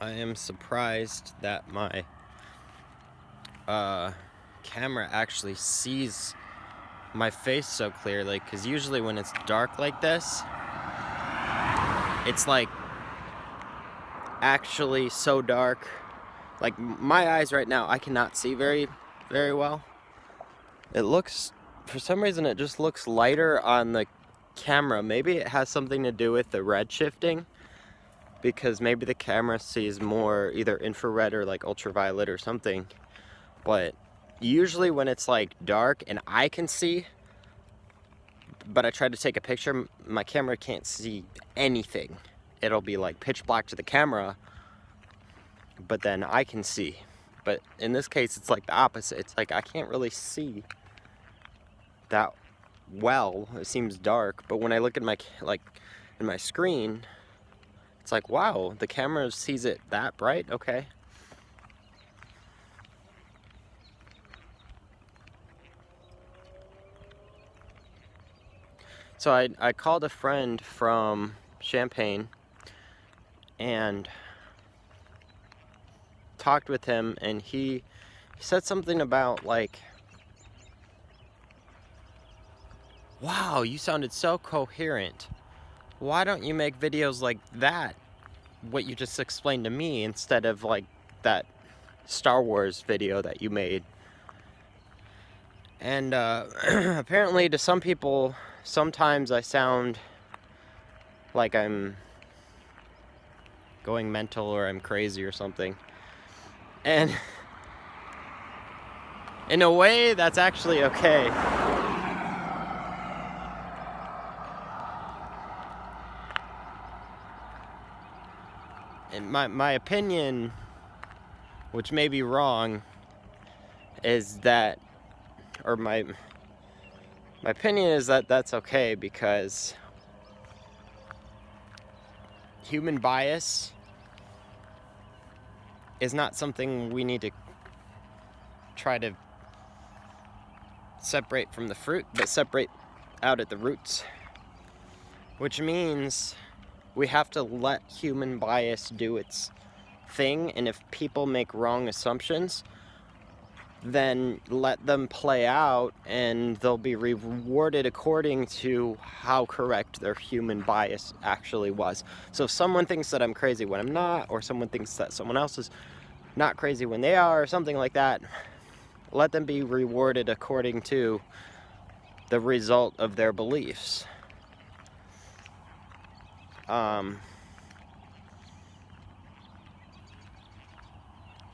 I am surprised that my camera actually sees my face so clearly, because usually when it's dark like this, it's like actually so dark. Like my eyes right now, I cannot see very well. It looks, for some reason it just looks lighter on the camera. Maybe it has something to do with the red shifting, because maybe the camera sees more either infrared or like ultraviolet or something. But usually when it's like dark and I can see, but I try to take a picture, my camera can't see anything. It'll be like pitch black to the camera, but then I can see. But in this case, it's like the opposite. It's like I can't really see that well. It seems dark, but when I look at my in my screen, it's like, wow, the camera sees it that bright. Okay. So I called a friend from Champaign and talked with him, and he said something about like, wow, you sounded so coherent. Why don't you make videos like that, what you just explained to me, instead of like that Star Wars video that you made? And apparently to some people, sometimes I sound like I'm going mental or I'm crazy or something. And in a way, that's actually okay. And my opinion, which may be wrong, is that, or my opinion is that that's okay, because human bias is not something we need to try to separate from the fruit, but separate out at the roots. Which means we have to let human bias do its thing, and if people make wrong assumptions, then let them play out, and they'll be rewarded according to how correct their human bias actually was. So if someone thinks that I'm crazy when I'm not, or someone thinks that someone else is not crazy when they are, or something like that, let them be rewarded according to the result of their beliefs.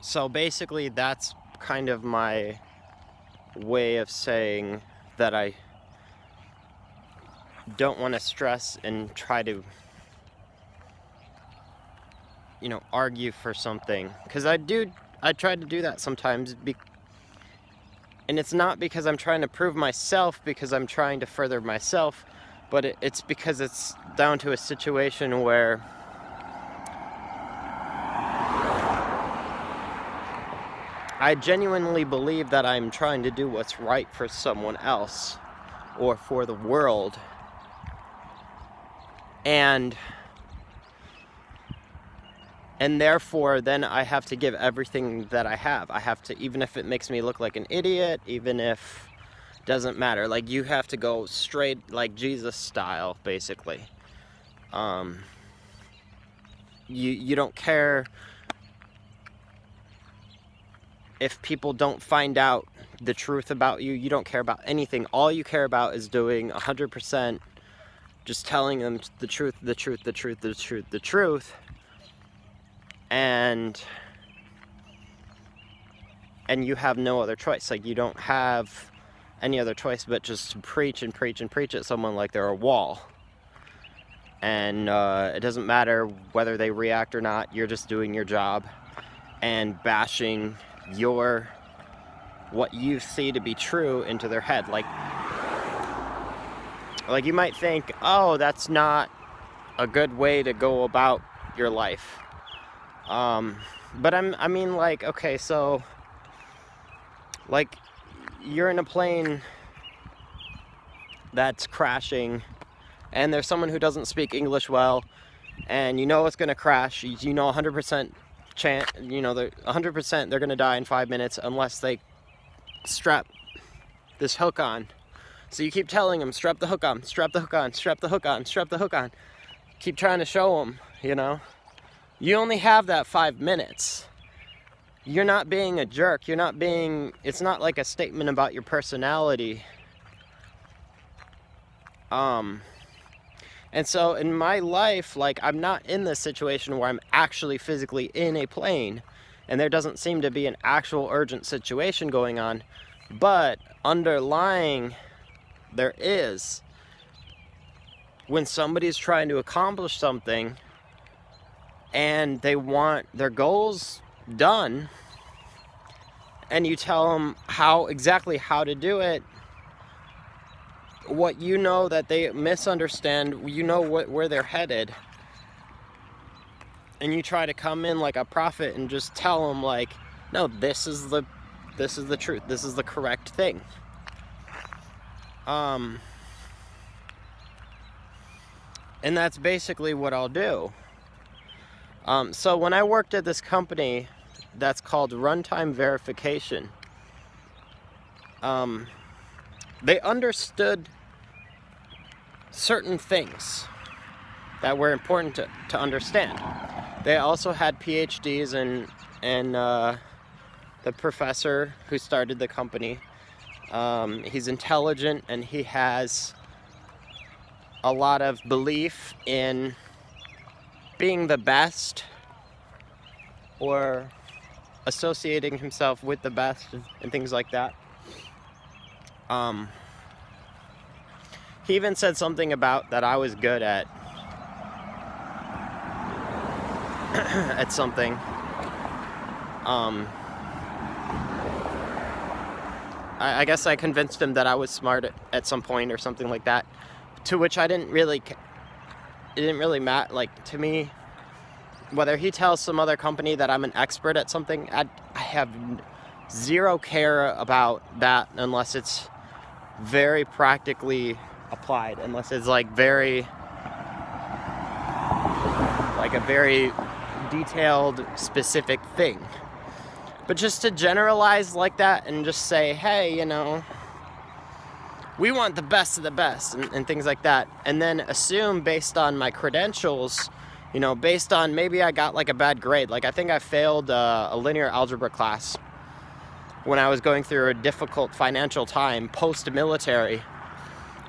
So basically that's kind of my way of saying that I don't want to stress and try to, argue for something, because I try to do that sometimes, and it's not because I'm trying to prove myself, because I'm trying to further myself, but it's because it's down to a situation where I genuinely believe that I'm trying to do what's right for someone else or for the world, and therefore then I have to give everything that I have. I have to, even if it makes me look like an idiot, even if it doesn't matter. Like, you have to go straight, like Jesus style, basically. You don't care if people don't find out the truth about you. You don't care about anything. All you care about is doing 100%, just telling them the truth, the truth, the truth, the truth, the truth. And you have no other choice. Like, you don't have any other choice but just to preach and preach and preach at someone like they're a wall. And it doesn't matter whether they react or not. You're just doing your job and bashing what you see to be true into their head. Like you might think, oh, that's not a good way to go about your life. But I mean, like, okay, so, like, you're in a plane that's crashing, and there's someone who doesn't speak English well, and you know it's gonna crash. You know 100% they're 100% they're gonna die in 5 minutes unless they strap this hook on. So you keep telling them, strap the hook on, strap the hook on, strap the hook on, strap the hook on. Keep trying to show them, You only have that 5 minutes. You're not being a jerk. It's not like a statement about your personality. And so in my life, like, I'm not in this situation where I'm actually physically in a plane, and there doesn't seem to be an actual urgent situation going on, but underlying there is. When somebody's trying to accomplish something and they want their goals done, and you tell them exactly how to do it, what that they misunderstand, where they're headed, and you try to come in like a prophet and just tell them, like, no, this is the truth, this is the correct thing. And that's basically what I'll do. So when I worked at this company that's called Runtime Verification, they understood certain things that were important to understand. They also had PhDs, and the professor who started the company, he's intelligent, and he has a lot of belief in being the best, or associating himself with the best, and things like that. He even said something about that I was good at something. I guess I convinced him that I was smart at some point or something like that, to which it didn't really matter, like, to me, whether he tells some other company that I'm an expert at something. I have zero care about that unless it's very practically applied, unless it's like a very detailed, specific thing. But just to generalize like that and just say, hey, we want the best of the best, and things like that, and then assume based on my credentials, based on maybe I got like a bad grade. Like, I think I failed a linear algebra class when I was going through a difficult financial time post-military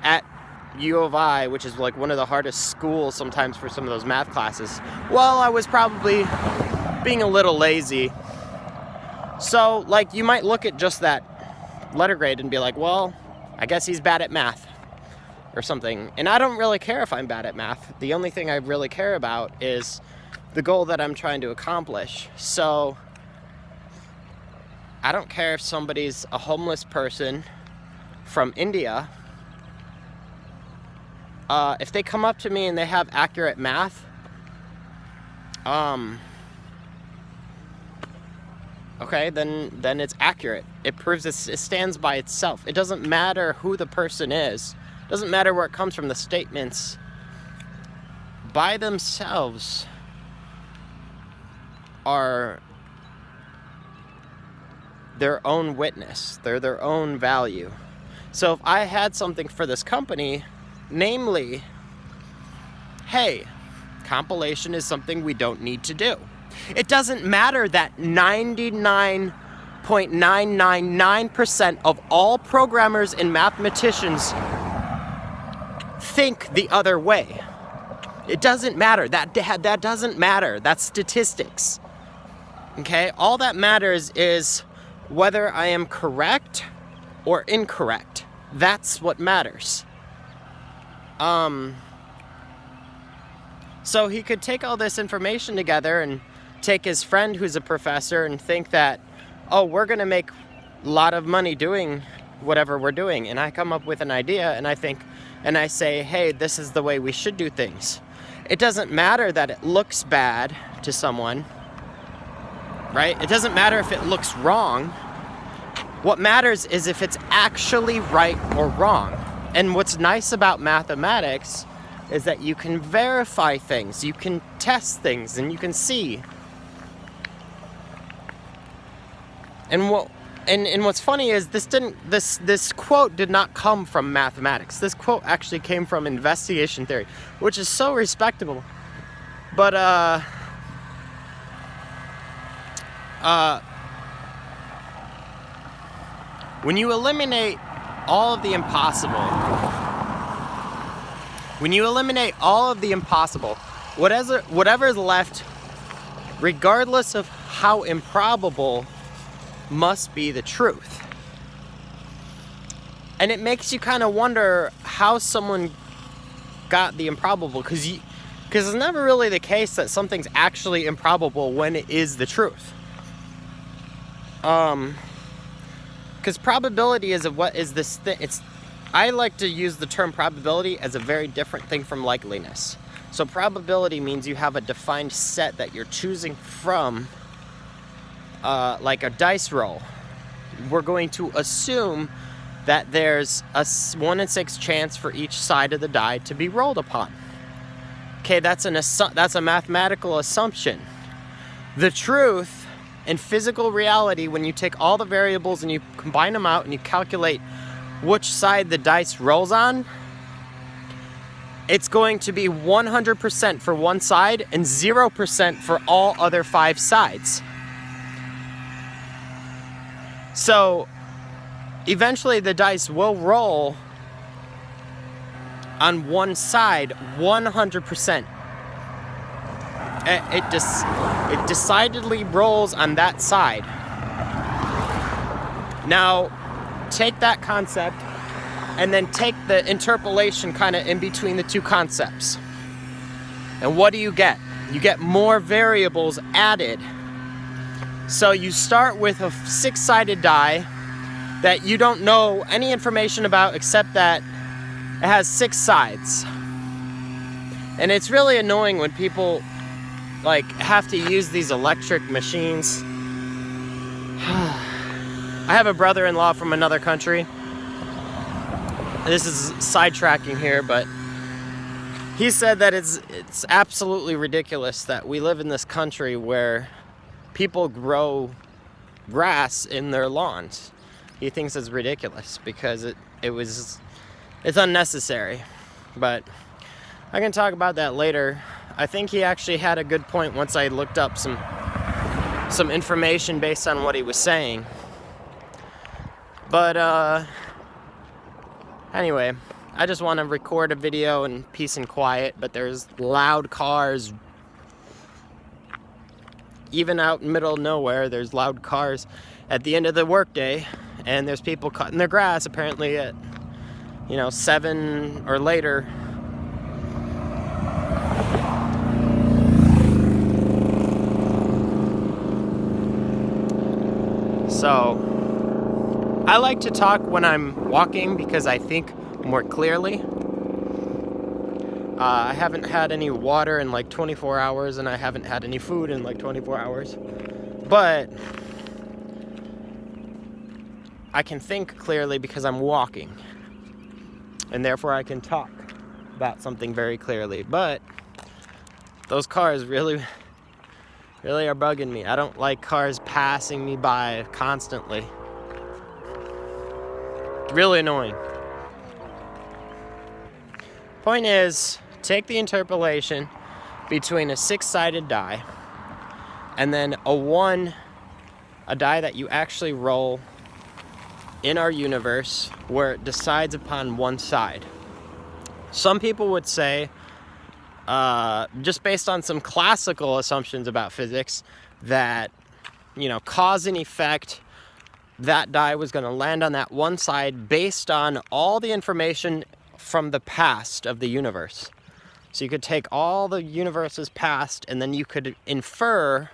at U of I, which is like one of the hardest schools sometimes for some of those math classes. Well, I was probably being a little lazy. So, like, you might look at just that letter grade and be like, well, I guess he's bad at math or something. And I don't really care if I'm bad at math. The only thing I really care about is the goal that I'm trying to accomplish. So I don't care if somebody's a homeless person from India. If they come up to me and they have accurate math, okay, then it's accurate. It proves it stands by itself. It doesn't matter who the person is. It doesn't matter where it comes from. The statements by themselves are their own witness. They're their own value. So if I had something for this company, namely, hey, compilation is something we don't need to do. It doesn't matter that 99.999% of all programmers and mathematicians think the other way. It doesn't matter. That doesn't matter. That's statistics. Okay? All that matters is whether I am correct or incorrect. That's what matters. So he could take all this information together and take his friend who's a professor and think that, oh, we're going to make a lot of money doing whatever we're doing. And I come up with an idea and I say, hey, this is the way we should do things. It doesn't matter that it looks bad to someone, right? It doesn't matter if it looks wrong. What matters is if it's actually right or wrong. And what's nice about mathematics is that you can verify things, you can test things, and you can see And what's funny is this quote did not come from mathematics. This quote actually came from investigation theory, which is so respectable. But when you eliminate all of the impossible, whatever is left, regardless of how improbable, must be the truth. And it makes you kind of wonder how someone got the improbable, because it's never really the case that something's actually improbable when it is the truth. Because probability is this thing. I like to use the term probability as a very different thing from likeliness. So probability means you have a defined set that you're choosing from, like a dice roll. We're going to assume that there's a 1 in 6 chance for each side of the die to be rolled upon. Okay, that's a mathematical assumption. The truth in physical reality, when you take all the variables and you combine them out and you calculate which side the dice rolls on, it's going to be 100% for one side and 0% for all other 5 sides. So eventually the dice will roll on one side 100%. It decidedly rolls on that side. Now, take that concept and then take the interpolation kind of in between the two concepts. And what do you get? You get more variables added. So you start with a 6-sided die that you don't know any information about except that it has 6 sides. And it's really annoying when people like have to use these electric machines. I have a brother-in-law from another country. This is sidetracking here, but he said that it's absolutely ridiculous that we live in this country where people grow grass in their lawns. He thinks it's ridiculous because it's unnecessary. But I can talk about that later. I think he actually had a good point once I looked up some information based on what he was saying. But anyway, I just want to record a video in peace and quiet, but there's loud cars. Even out in the middle of nowhere, there's loud cars at the end of the workday, and there's people cutting their grass apparently at 7 or later. So I like to talk when I'm walking because I think more clearly. I haven't had any water in like 24 hours, and I haven't had any food in like 24 hours. But I can think clearly because I'm walking. And therefore I can talk about something very clearly. But those cars really are bugging me. I don't like cars passing me by constantly. Really annoying. Point is, take the interpolation between a 6-sided die and then a die that you actually roll in our universe where it decides upon one side. Some people would say, just based on some classical assumptions about physics, that, cause and effect, that die was going to land on that one side based on all the information from the past of the universe. So you could take all the universe's past and then you could infer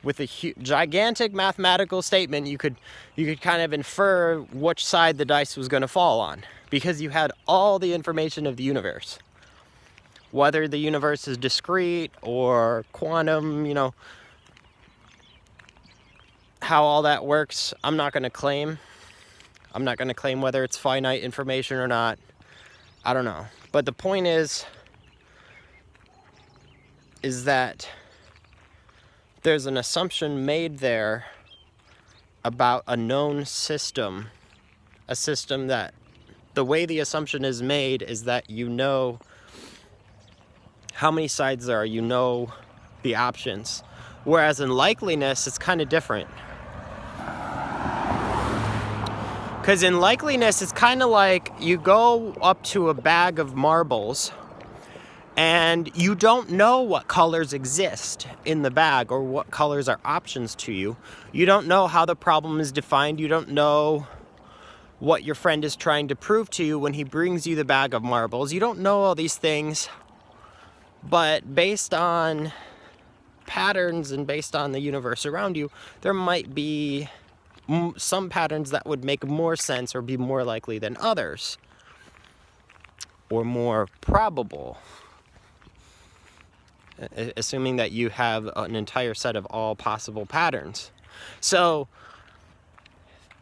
with a gigantic mathematical statement, you could kind of infer which side the dice was going to fall on because you had all the information of the universe. Whether the universe is discrete or quantum, how all that works, I'm not going to claim. I'm not going to claim whether it's finite information or not. I don't know. But the point is that there's an assumption made there about a known system, a system that the way the assumption is made is that you know how many sides there are, you know the options. Whereas in likeliness, it's kind of different. Because in likeliness, it's kind of like you go up to a bag of marbles and you don't know what colors exist in the bag or what colors are options to you. You don't know how the problem is defined. You don't know what your friend is trying to prove to you when he brings you the bag of marbles. You don't know all these things, but based on patterns and based on the universe around you, there might be some patterns that would make more sense or be more likely than others, or more probable, assuming that you have an entire set of all possible patterns. So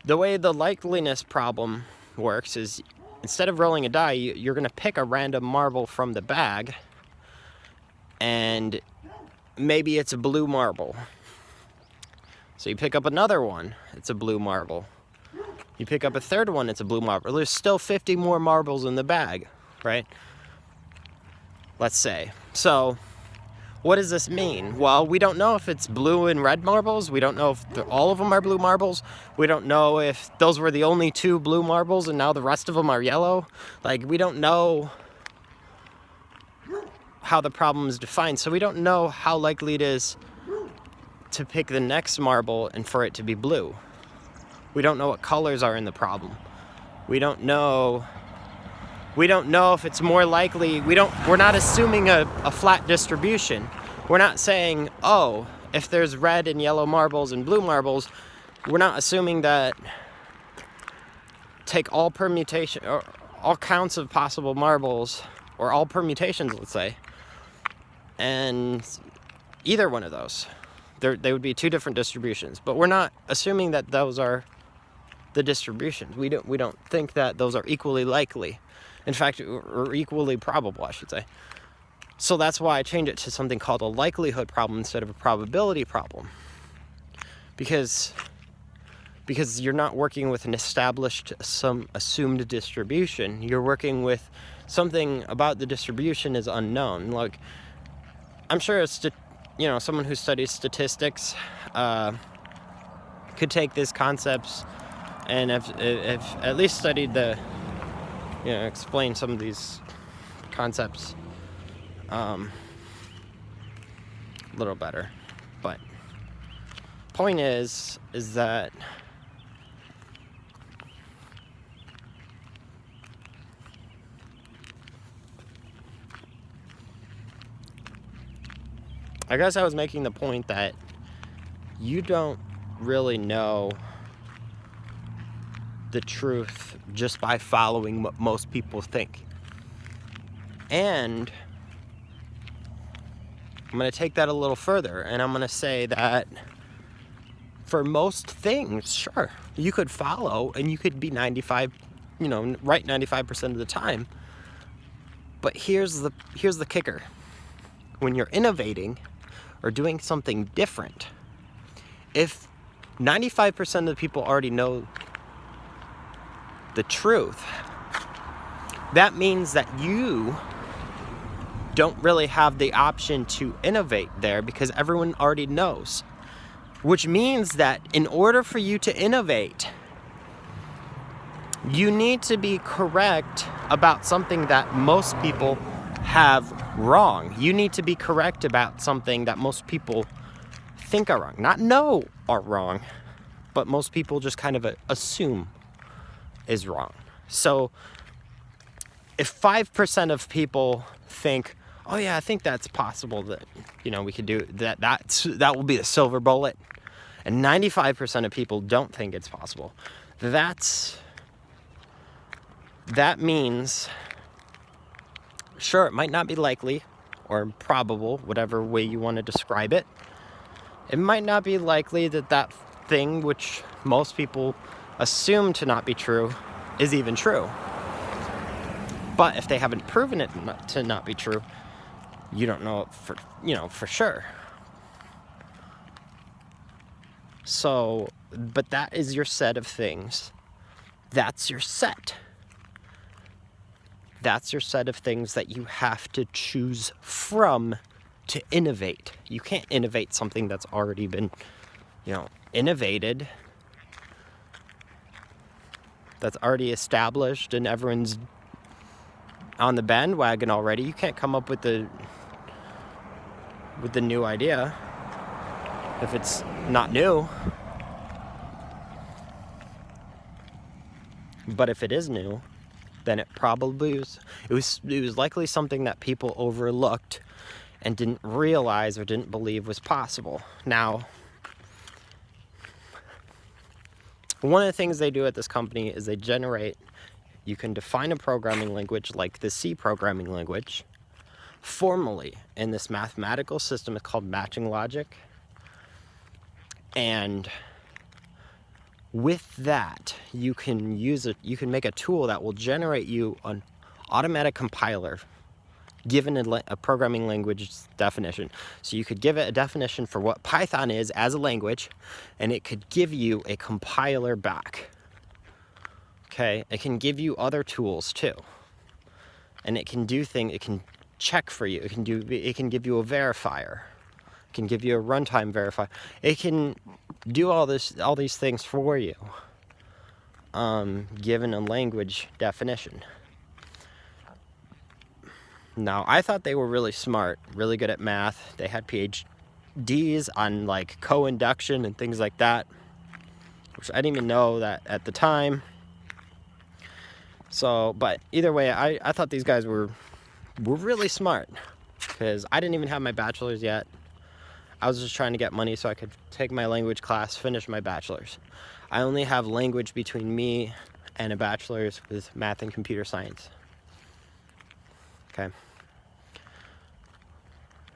the way the likeliness problem works is, instead of rolling a die, you're going to pick a random marble from the bag, and maybe it's a blue marble. So you pick up another one, it's a blue marble. You pick up a third one, it's a blue marble. There's still 50 more marbles in the bag, right? Let's say. So what does this mean? Well, we don't know if it's blue and red marbles. We don't know if all of them are blue marbles. We don't know if those were the only 2 blue marbles and now the rest of them are yellow. Like, we don't know how the problem is defined. So we don't know how likely it is to pick the next marble and for it to be blue. We don't know what colors are in the problem. We don't know if it's more likely. We're not assuming a flat distribution. We're not saying, oh, if there's red and yellow marbles and blue marbles, we're not assuming that take all permutation or all counts of possible marbles, or all permutations, let's say, and either one of those. They would be 2 different distributions, but we're not assuming that those are the distributions. We don't think that those are equally likely. In fact, or equally probable, I should say. So that's why I changed it to something called a likelihood problem instead of a probability problem. Because you're not working with an established, some assumed distribution. You're working with something about the distribution is unknown. Like, I'm sure someone who studies statistics could take these concepts and if at least studied explain some of these concepts a little better. But point is that I guess I was making the point that you don't really know the truth just by following what most people think. And I'm going to take that a little further, and I'm going to say that for most things, sure, you could follow and you could be right 95% of the time. But here's the kicker. When you're innovating or doing something different, if 95% of the people already know the truth, that means that you don't really have the option to innovate there because everyone already knows. Which means that in order for you to innovate, you need to be correct about something that most people have wrong. You need to be correct about something that most people think are wrong. Not know are wrong, but most people just kind of assume is wrong. So if 5% of people think, oh yeah, I think that's possible that, we could do that, that will be the silver bullet, and 95% of people don't think it's possible, that means, sure, it might not be likely or probable, whatever way you want to describe it. It might not be likely that thing which most people assume to not be true is even true. But if they haven't proven it to not be true, you don't know it for sure. So, but that is your set of things. That's your set. That's your set of things that you have to choose from to innovate. You can't innovate something that's already been, innovated, that's already established and everyone's on the bandwagon already. You can't come up with the new idea if it's not new. But if it is new, then it probably was likely something that people overlooked and didn't realize or didn't believe was possible. Now, one of the things they do at this company is you can define a programming language like the C programming language formally in this mathematical system. It's called matching logic. And with that, you can make a tool that will generate you an automatic compiler given a programming language definition. So you could give it a definition for what Python is as a language, and it could give you a compiler back. Okay, it can give you other tools too. And it can do things, it can check for you, it can give you a verifier. It can give you a runtime verifier. It can do all these things for you, given a language definition. Now, I thought they were really smart, really good at math. They had PhDs on like co-induction and things like that, which I didn't even know that at the time. So, but either way, I thought these guys were really smart, because I didn't even have my bachelor's yet. I was just trying to get money so I could take my language class, finish my bachelor's. I only have language between me and a bachelor's with math and computer science. Okay.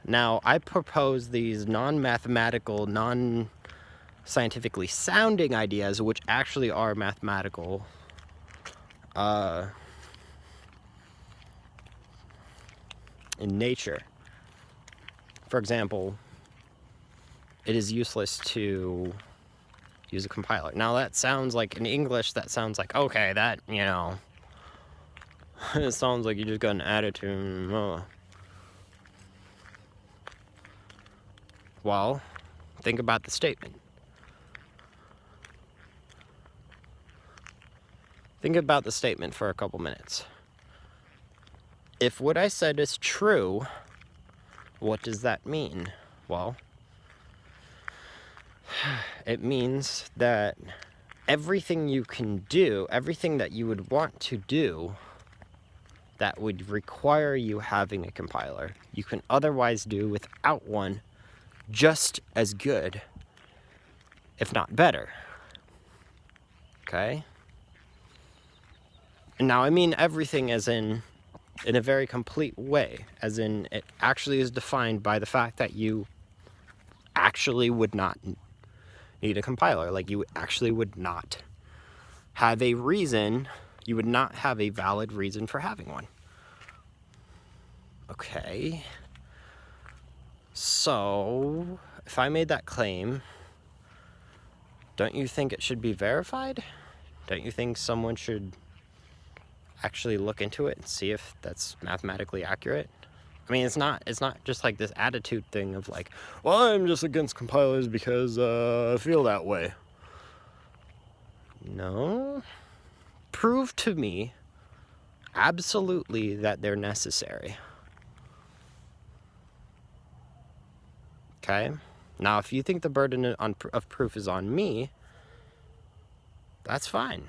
Now, I propose these non-mathematical, non-scientifically sounding ideas, which actually are mathematical, in nature. For example, it is useless to use a compiler. Now, that sounds like, in English, that sounds like, okay, that, it sounds like you just got an attitude. Oh. Well, think about the statement. Think about the statement for a couple minutes. If what I said is true, what does that mean? Well, it means that everything you can do, everything that you would want to do that would require you having a compiler, you can otherwise do without one just as good, if not better. Okay? And now I mean everything as in a very complete way, as in it actually is defined by the fact that you actually would not need a compiler. Like, you actually would not have a reason, you would not have a valid reason for having one. Okay. So, if I made that claim, don't you think it should be verified? Don't you think someone should actually look into it and see if that's mathematically accurate? I mean, it's not just like this attitude thing of like, well, I'm just against compilers because I feel that way. No. Prove to me absolutely that they're necessary. Okay? Now, if you think the burden of proof is on me, that's fine.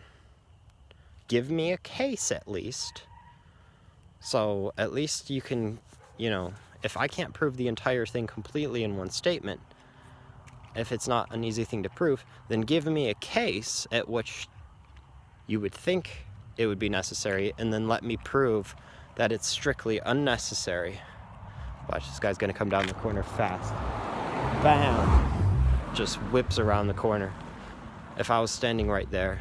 Give me a case at least. So at least you can, if I can't prove the entire thing completely in one statement, if it's not an easy thing to prove, then give me a case at which you would think it would be necessary, and then let me prove that it's strictly unnecessary. Watch, this guy's gonna come down the corner fast. Bam! Just whips around the corner. If I was standing right there,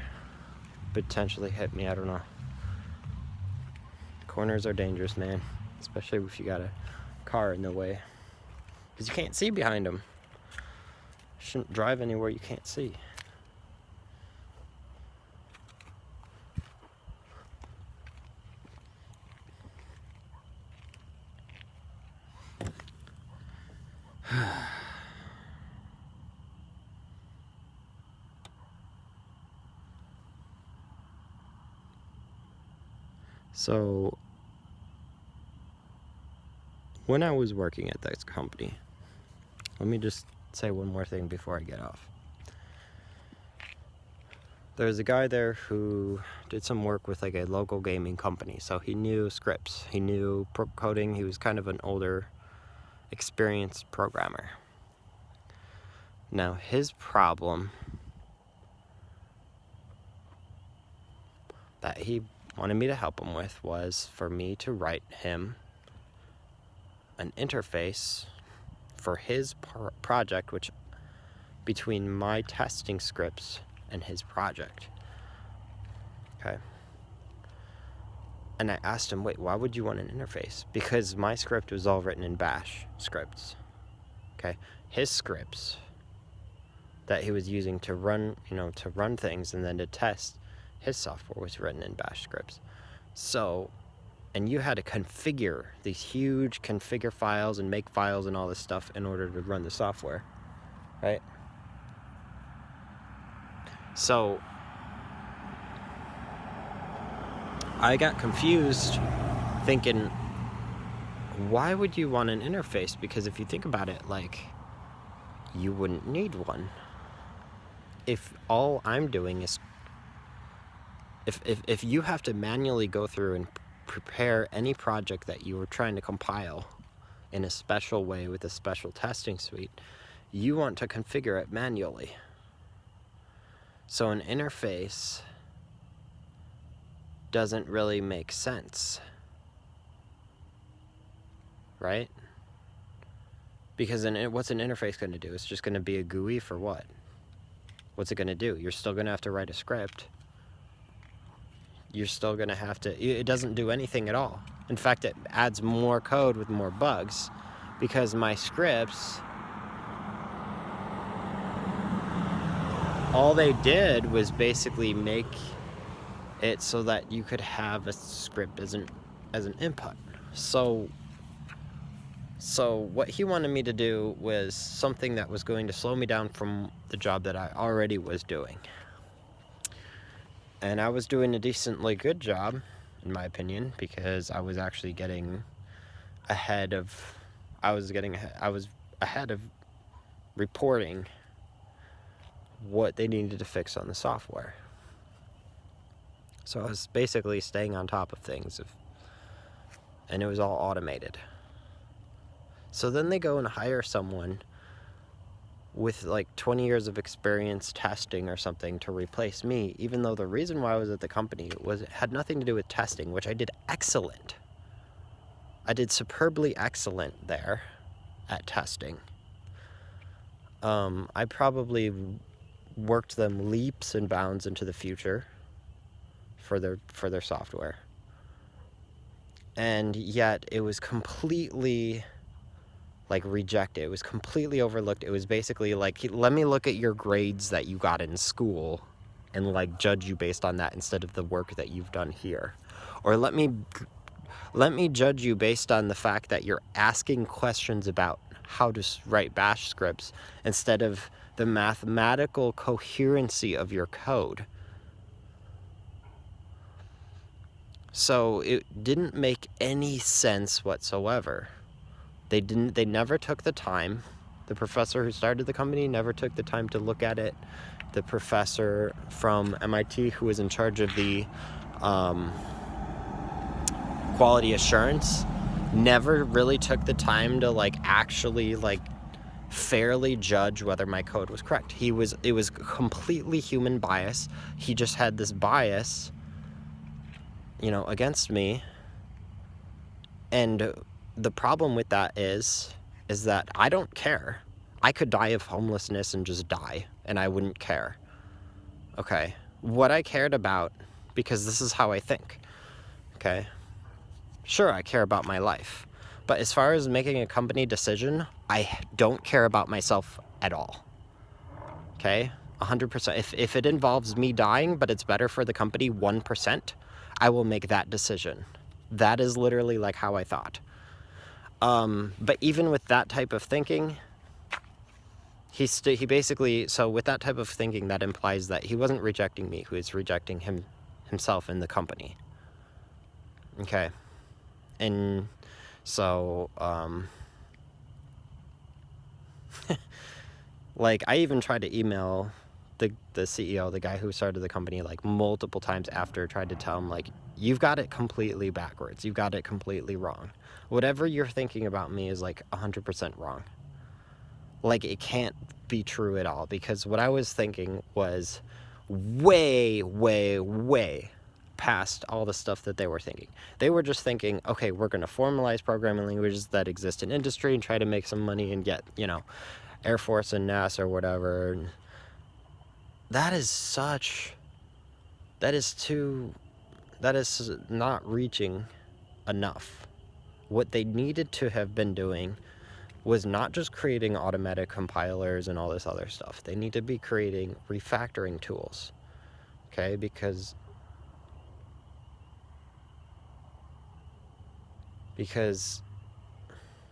potentially hit me, I don't know. Corners are dangerous, man. Especially if you got a car in the way. Because you can't see behind them. Shouldn't drive anywhere you can't see. So, when I was working at this company, let me just say one more thing before I get off. There was a guy there who did some work with like a local gaming company, so he knew scripts, he knew coding, he was kind of an older, experienced programmer. Now, his problem that he wanted me to help him with was for me to write him an interface for his project, which between my testing scripts and his project. Okay. And I asked him, wait, why would you want an interface? Because my script was all written in Bash scripts. Okay. His scripts that he was using to run, to run things and then to test his software was written in Bash scripts. So, and you had to configure these huge configure files and make files and all this stuff in order to run the software, right? So, I got confused thinking, why would you want an interface? Because if you think about it, like, you wouldn't need one. If all I'm doing is, if you have to manually go through and prepare any project that you were trying to compile in a special way with a special testing suite, you want to configure it manually. So an interface doesn't really make sense, right? Because what's an interface going to do? It's just going to be a GUI for what? What's it going to do? You're still going to have to write a script. You're still going to have to... It doesn't do anything at all. In fact, it adds more code with more bugs because my scripts... all they did was basically make it so that you could have a script as an input. So what he wanted me to do was something that was going to slow me down from the job that I already was doing. And I was doing a decently good job, in my opinion, because I was actually getting ahead of... I was ahead of reporting what they needed to fix on the software. So I was basically staying on top of things, and it was all automated. So then they go and hire someone with like 20 years of experience testing or something to replace me, even though the reason why I was at the company had nothing to do with testing, which I did excellent. I did superbly excellent there at testing. I probably worked them leaps and bounds into the future for their software. And yet it was completely like rejected. It was completely overlooked. It was basically like, let me look at your grades that you got in school and like judge you based on that instead of the work that you've done here. Or let me judge you based on the fact that you're asking questions about how to write Bash scripts instead of the mathematical coherency of your code. So it didn't make any sense whatsoever. They never took the time. The professor who started the company never took the time to look at it. The professor from MIT who was in charge of the quality assurance never really took the time to like actually like fairly judge whether my code was correct. It was completely human bias. He just had this bias, against me. And the problem with that is that I don't care. I could die of homelessness and just die, and I wouldn't care. Okay? What I cared about, because this is how I think, okay? Sure, I care about my life. But as far as making a company decision, I don't care about myself at all. Okay? 100%. If it involves me dying, but it's better for the company 1%, I will make that decision. That is literally like how I thought. But even with that type of thinking, he basically, so with that type of thinking, that implies that he wasn't rejecting me, he was rejecting himself in the company. Okay. And so, like, I even tried to email the CEO, the guy who started the company, like multiple times after, tried to tell him, like, you've got it completely backwards. You've got it completely wrong. Whatever you're thinking about me is like 100% wrong. Like, it can't be true at all, because what I was thinking was way, way, way past all the stuff that they were thinking. They were just thinking, okay, we're going to formalize programming languages that exist in industry and try to make some money and get, Air Force and NASA or whatever. That is not reaching enough. What they needed to have been doing was not just creating automatic compilers and all this other stuff. They need to be creating refactoring tools, okay? Because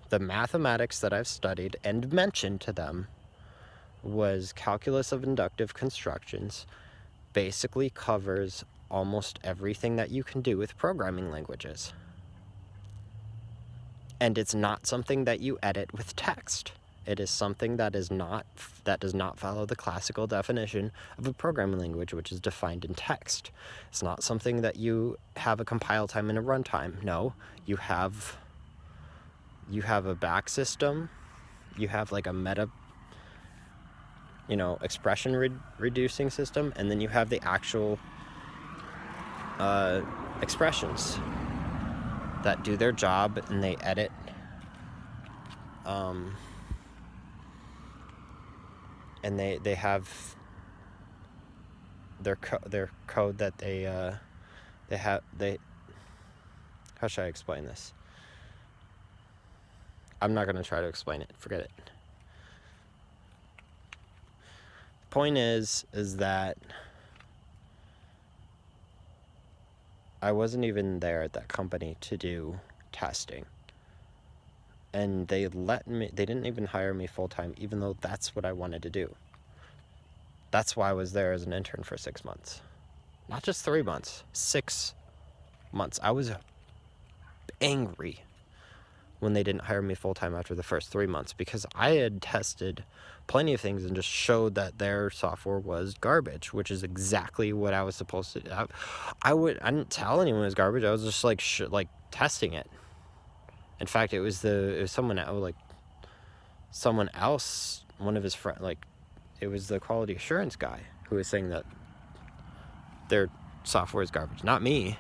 the mathematics that I've studied and mentioned to them was calculus of inductive constructions, basically covers almost everything that you can do with programming languages. And it's not something that you edit with text. It is something that does not follow the classical definition of a programming language, which is defined in text. It's not something that you have a compile time and a runtime. No, you have a back system. You have like a meta, expression reducing system, and then you have the actual expressions that do their job and they edit. And they have their code that how should I explain this? I'm not going to try to explain it. Forget it. Point is that I wasn't even there at that company to do testing. And they didn't even hire me full-time, even though that's what I wanted to do. That's why I was there as an intern for 6 months. Not just 3 months, 6 months. I was angry when they didn't hire me full-time after the first 3 months, because I had tested plenty of things and just showed that their software was garbage, which is exactly what I was supposed to do. I didn't tell anyone it was garbage. I was just like testing it. In fact, it was someone else, one of his friends, it was the quality assurance guy who was saying that their software is garbage, not me.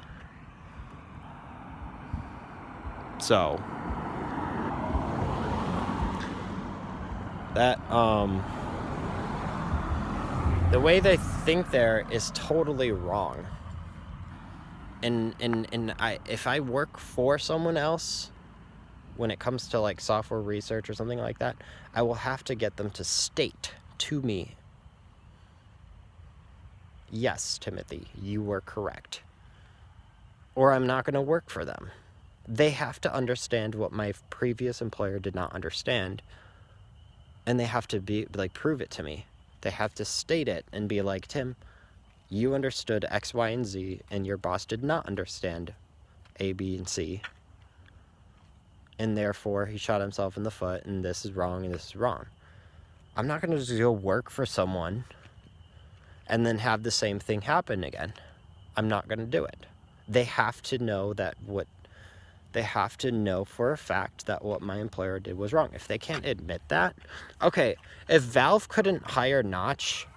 So that the way they think there is totally wrong. And if I work for someone else, when it comes to like software research or something like that, I will have to get them to state to me, yes, Timothy, you were correct, or I'm not going to work for them. They have to understand what my previous employer did not understand, and they have to prove it to me. They have to state it and be like, Tim, you understood X, Y, and Z, and your boss did not understand A, B, and C. And therefore, he shot himself in the foot, and this is wrong, and this is wrong. I'm not going to just go work for someone and then have the same thing happen again. I'm not going to do it. They have to know they have to know for a fact that what my employer did was wrong. If they can't admit that, okay, if Valve couldn't hire Notch,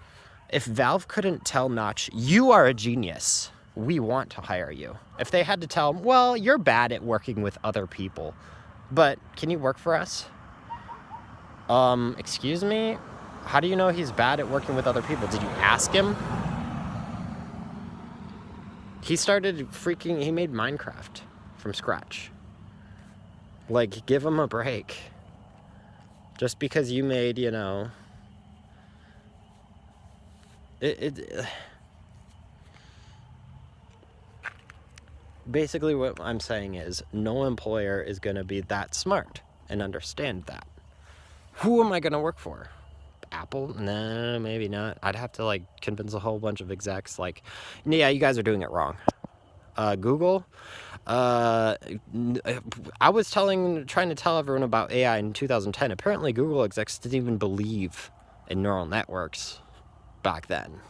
if Valve couldn't tell Notch, you are a genius, we want to hire you. If they had to tell him, well, you're bad at working with other people, but can you work for us? Excuse me? How do you know he's bad at working with other people? Did you ask him? He made Minecraft from scratch. Like, give him a break. Just because you made, Basically what I'm saying is no employer is going to be that smart and understand that. Who am I going to work for? Apple? No, maybe not. I'd have to like convince a whole bunch of execs like, yeah, you guys are doing it wrong. Google? I was trying to tell everyone about AI in 2010. Apparently Google execs didn't even believe in neural networks back then.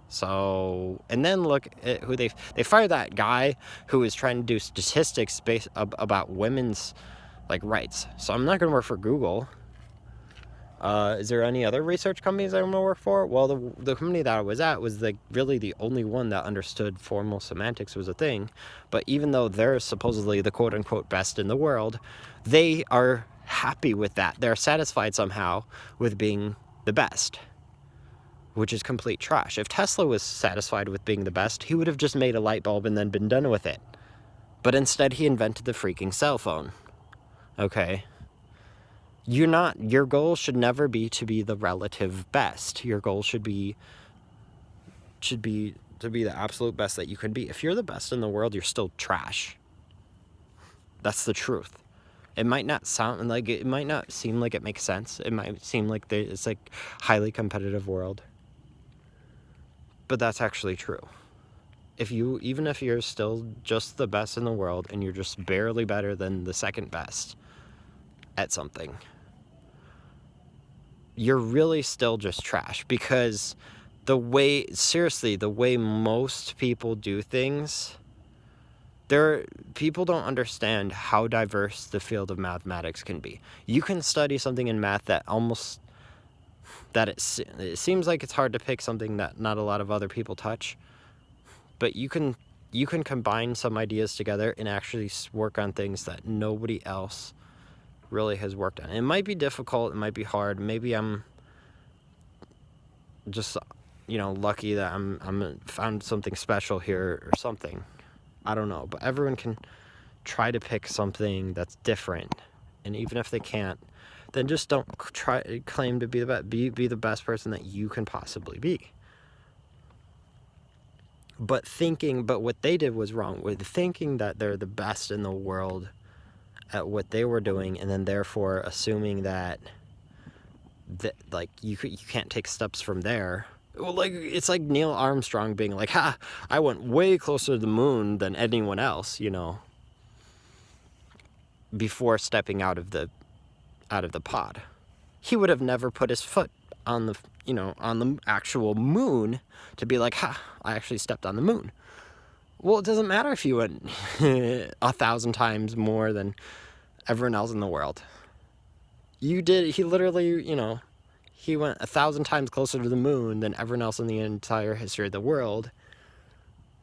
So, and then look at who they fired that guy who was trying to do statistics based about women's like rights. So I'm not going to work for Google. Is there any other research companies I want to work for? Well, the company that I was at was really the only one that understood formal semantics was a thing. But even though they're supposedly the quote unquote best in the world, they are happy with that. They're satisfied somehow with being the best, which is complete trash. If Tesla was satisfied with being the best, he would have just made a light bulb and then been done with it. But instead, he invented the freaking cell phone. Okay? Your goal should never be to be the relative best. Your goal should be to be the absolute best that you can be. If you're the best in the world, you're still trash. That's the truth. It might not seem like it makes sense. It might seem like it's like highly competitive world. But that's actually true. Even if you're still just the best in the world and you're just barely better than the second best at something, you're really still just trash, because the way most people do things, people don't understand how diverse the field of mathematics can be. You can study something in math that it seems like it's hard to pick something that not a lot of other people touch, but you can combine some ideas together and actually work on things that nobody else really has worked on. It might be difficult, it might be hard, maybe I'm just lucky that I'm found something special here or something. I don't know, but everyone can try to pick something that's different, and even if they can't, then just don't claim to be the best. Be the best person that you can possibly be. But what they did was wrong, with thinking that they're the best in the world at what they were doing, and then therefore assuming that like you can't take steps from there. Well, like it's like Neil Armstrong being like, I went way closer to the moon than anyone else, before stepping out of the pod. He would have never put his foot on the actual moon to be like, I actually stepped on the moon. Well, it doesn't matter if you went 1,000 times more than everyone else in the world. He literally, he went 1,000 times closer to the moon than everyone else in the entire history of the world.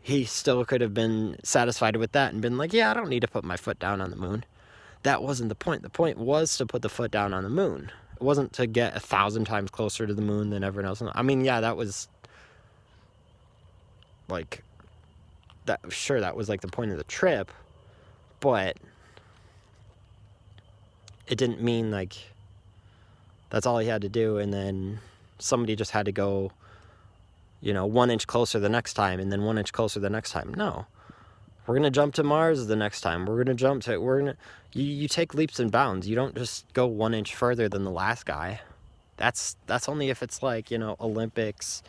He still could have been satisfied with that and been like, yeah, I don't need to put my foot down on the moon. That wasn't the point. The point was to put the foot down on the moon. It wasn't to get 1,000 times closer to the moon than everyone else. I mean, yeah, that was like that. Sure, that was like the point of the trip, but it didn't mean like that's all he had to do, and then somebody just had to go, 1 inch closer the next time, and then 1 inch closer the next time. No. We're going to jump to Mars the next time. You take leaps and bounds. You don't just go 1 inch further than the last guy. That's only if it's like, Olympics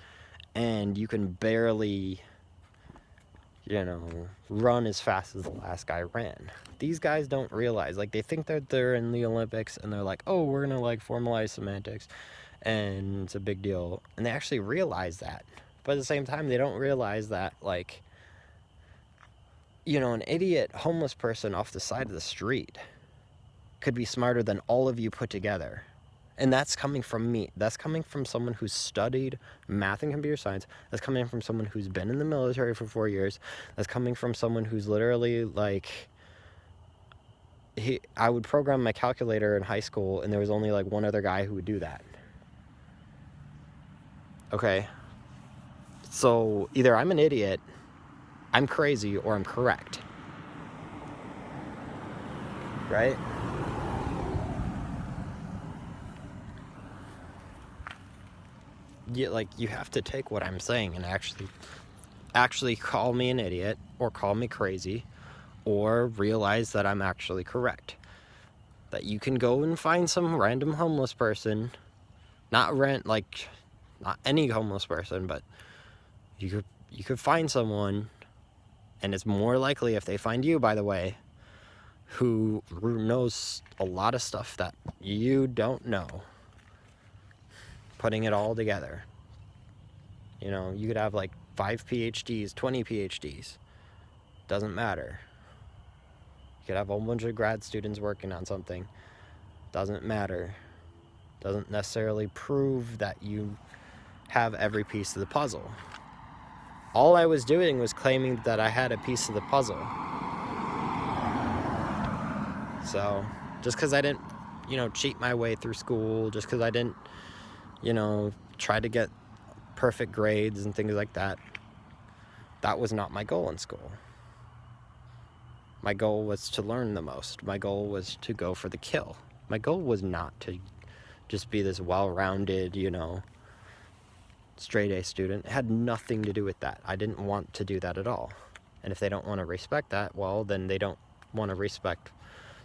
and you can barely, run as fast as the last guy ran. These guys don't realize, like, they think that they're in the Olympics and they're like, oh, we're going to like formalize semantics and it's a big deal. And they actually realize that. But at the same time, they don't realize that, like, an idiot homeless person off the side of the street could be smarter than all of you put together. And that's coming from me. That's coming from someone who's studied math and computer science. That's coming from someone who's been in the military for 4 years. That's coming from someone who's literally like, I would program my calculator in high school, and there was only like one other guy who would do that. Okay? So either I'm an idiot, I'm crazy, or I'm correct. Right? you have to take what I'm saying and actually call me an idiot or call me crazy or realize that I'm actually correct. That you can go and find some random homeless person, not any homeless person, but you could find someone, and it's more likely if they find you, by the way, who knows a lot of stuff that you don't know, putting it all together. You know, you could have like 5 PhDs, 20 PhDs, doesn't matter. You could have a whole bunch of grad students working on something, doesn't matter. Doesn't necessarily prove that you have every piece of the puzzle. All I was doing was claiming that I had a piece of the puzzle. So, just because I didn't, cheat my way through school, just because I didn't, try to get perfect grades and things like that, that was not my goal in school. My goal was to learn the most. My goal was to go for the kill. My goal was not to just be this well-rounded, straight A student. It had nothing to do with that. I didn't want to do that at all. And if they don't want to respect that, well, then they don't want to respect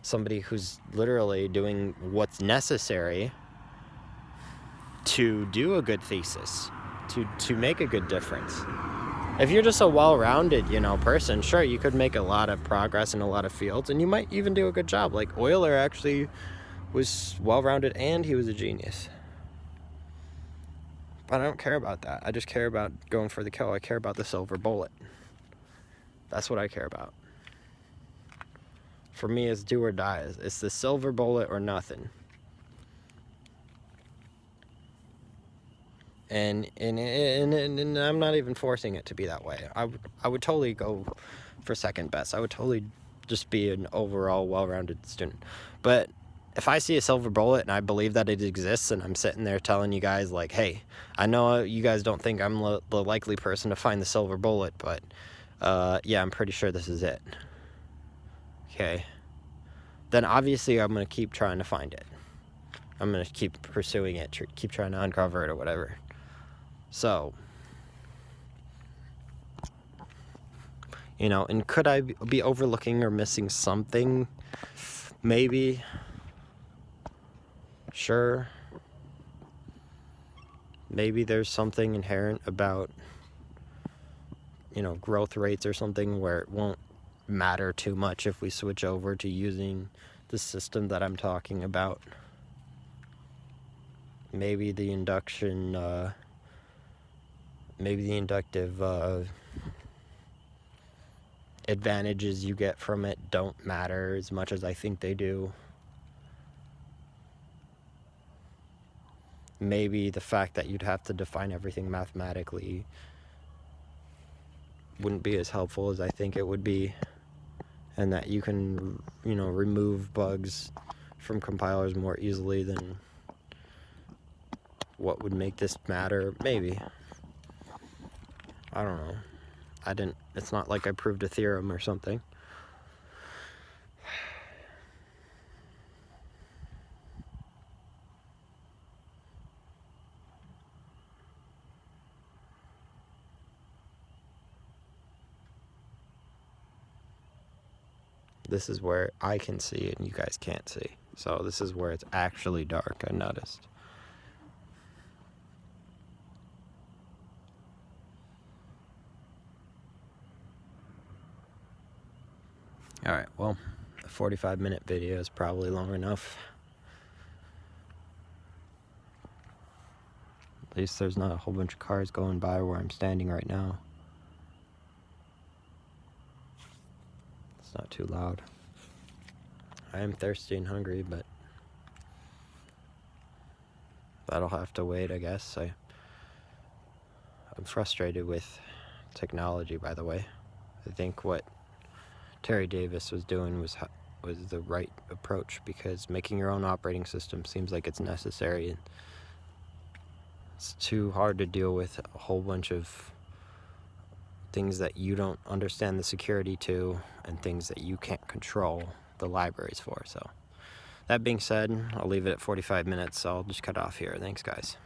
somebody who's literally doing what's necessary to do a good thesis, to make a good difference. If you're just a well-rounded, person, sure, you could make a lot of progress in a lot of fields, and you might even do a good job. Like Euler actually was well-rounded and he was a genius. But I don't care about that. I just care about going for the kill. I care about the silver bullet. That's what I care about. For me, it's do or die. It's the silver bullet or nothing. And I'm not even forcing it to be that way. I would totally go for second best. I would totally just be an overall well-rounded student. But if I see a silver bullet and I believe that it exists, and I'm sitting there telling you guys like, hey, I know you guys don't think I'm the likely person to find the silver bullet, but yeah, I'm pretty sure this is it. Okay. Then obviously I'm going to keep trying to find it. I'm going to keep pursuing it, keep trying to uncover it or whatever. So, and could I be overlooking or missing something? Maybe. Sure. Maybe there's something inherent about, growth rates or something where it won't matter too much if we switch over to using the system that I'm talking about. Maybe the inductive advantages you get from it don't matter as much as I think they do. Maybe the fact that you'd have to define everything mathematically wouldn't be as helpful as I think it would be, and that you can, remove bugs from compilers more easily than what would make this matter. Maybe. I don't know. It's not like I proved a theorem or something. This is where I can see and you guys can't see. So this is where it's actually dark, I noticed. Alright, well, a 45-minute video is probably long enough. At least there's not a whole bunch of cars going by where I'm standing right now. It's not too loud. I am thirsty and hungry, but that'll have to wait, I guess. I'm frustrated with technology, by the way. I think what Terry Davis was doing was the right approach, because making your own operating system seems like it's necessary, and it's too hard to deal with a whole bunch of things that you don't understand the security to, and things that you can't control the libraries for. So that being said, I'll leave it at 45 minutes, so I'll just cut off here. Thanks, guys.